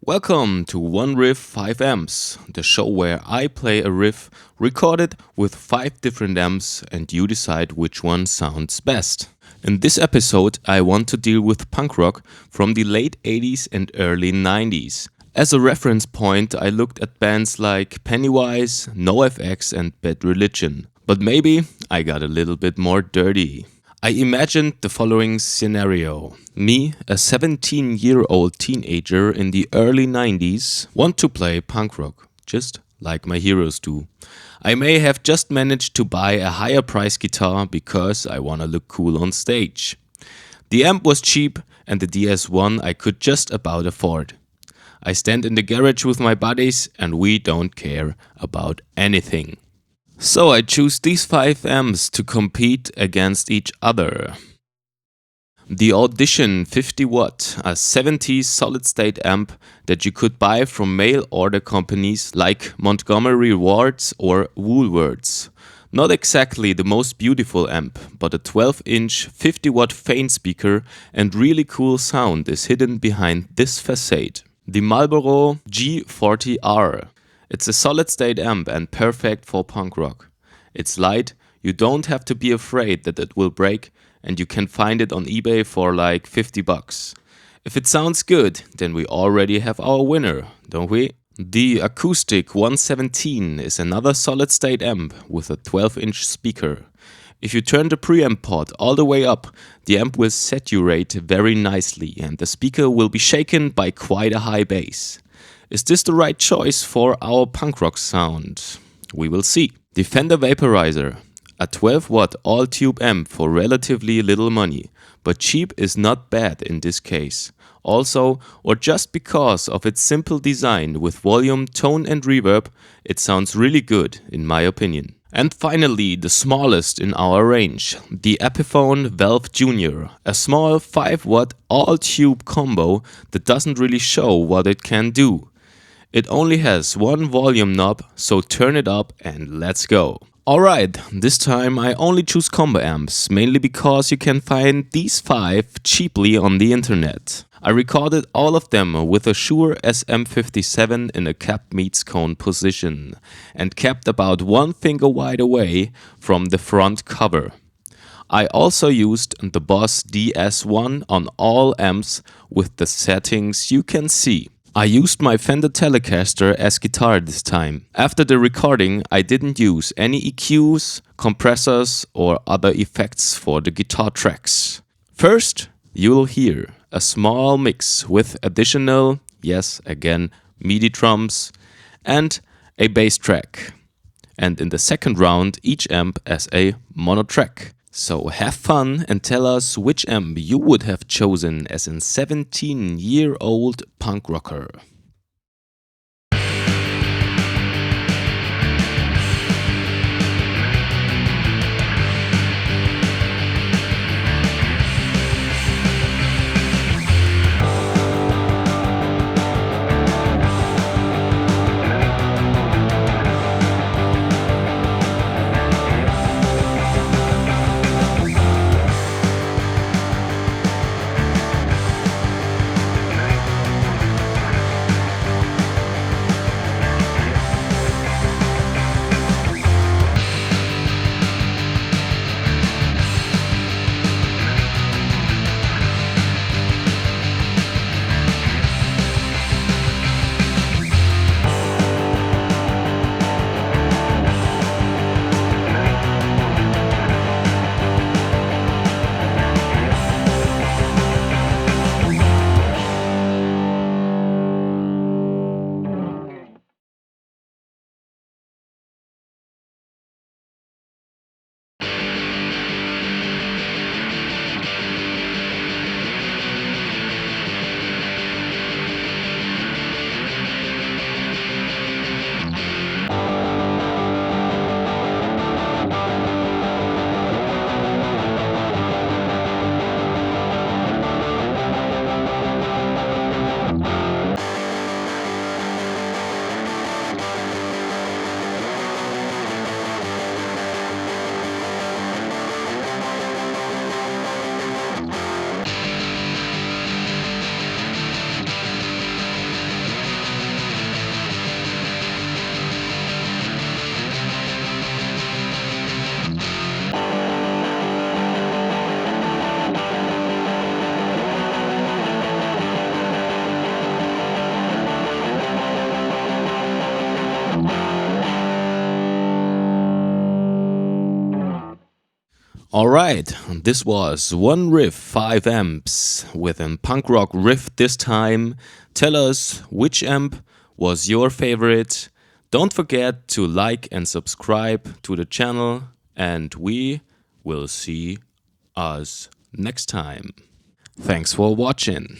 Welcome to One Riff 5 Amps, the show where I play a riff recorded with 5 different amps and you decide which one sounds best. In this episode I want to deal with punk rock from the late 80s and early 90s. As a reference point I looked at bands like Pennywise, NoFX and Bad Religion. But maybe I got a little bit more dirty. I imagined the following scenario. Me, a 17-year-old teenager in the early 90s, want to play punk rock, just like my heroes do. I may have just managed to buy a higher price guitar because I wanna look cool on stage. The amp was cheap and the DS1 I could just about afford. I stand in the garage with my buddies and we don't care about anything. So I choose these 5 amps to compete against each other. The Audition 50 watt, a 70s solid state amp that you could buy from mail order companies like Montgomery Ward's or Woolworths. Not exactly the most beautiful amp, but a 12-inch 50 watt faint speaker and really cool sound is hidden behind this facade. The Marlboro G-40R. It's a solid-state amp and perfect for punk rock. It's light, you don't have to be afraid that it will break, and you can find it on eBay for like $50. If it sounds good, then we already have our winner, don't we? The Acoustic 117 is another solid-state amp with a 12-inch speaker. If you turn the preamp port all the way up, the amp will saturate very nicely and the speaker will be shaken by quite a high bass. Is this the right choice for our punk rock sound? We will see. The Fender Vaporizer, a 12 watt all-tube amp for relatively little money, but cheap is not bad in this case. Also, or just because of its simple design with volume, tone and reverb, it sounds really good in my opinion. And finally, the smallest in our range, the Epiphone Valve Jr, a small 5 watt all-tube combo that doesn't really show what it can do. It only has one volume knob, so turn it up and let's go. Alright, this time I only choose combo amps, mainly because you can find these 5 cheaply on the internet. I recorded all of them with a Shure SM57 in a cap meets cone position and kept about 1 finger wide away from the front cover. I also used the Boss DS1 on all amps with the settings you can see. I used my Fender Telecaster as guitar this time. After the recording, I didn't use any EQs, compressors or other effects for the guitar tracks. First, you'll hear a small mix with additional, yes, again, MIDI drums and a bass track. And in the second round, each amp as a mono track. So have fun and tell us which amp you would have chosen as a 17-year-old punk rocker. Alright, this was one riff, 5 amps, with a punk rock riff this time. Tell us which amp was your favorite. Don't forget to like and subscribe to the channel, and we will see us next time. Thanks for watching.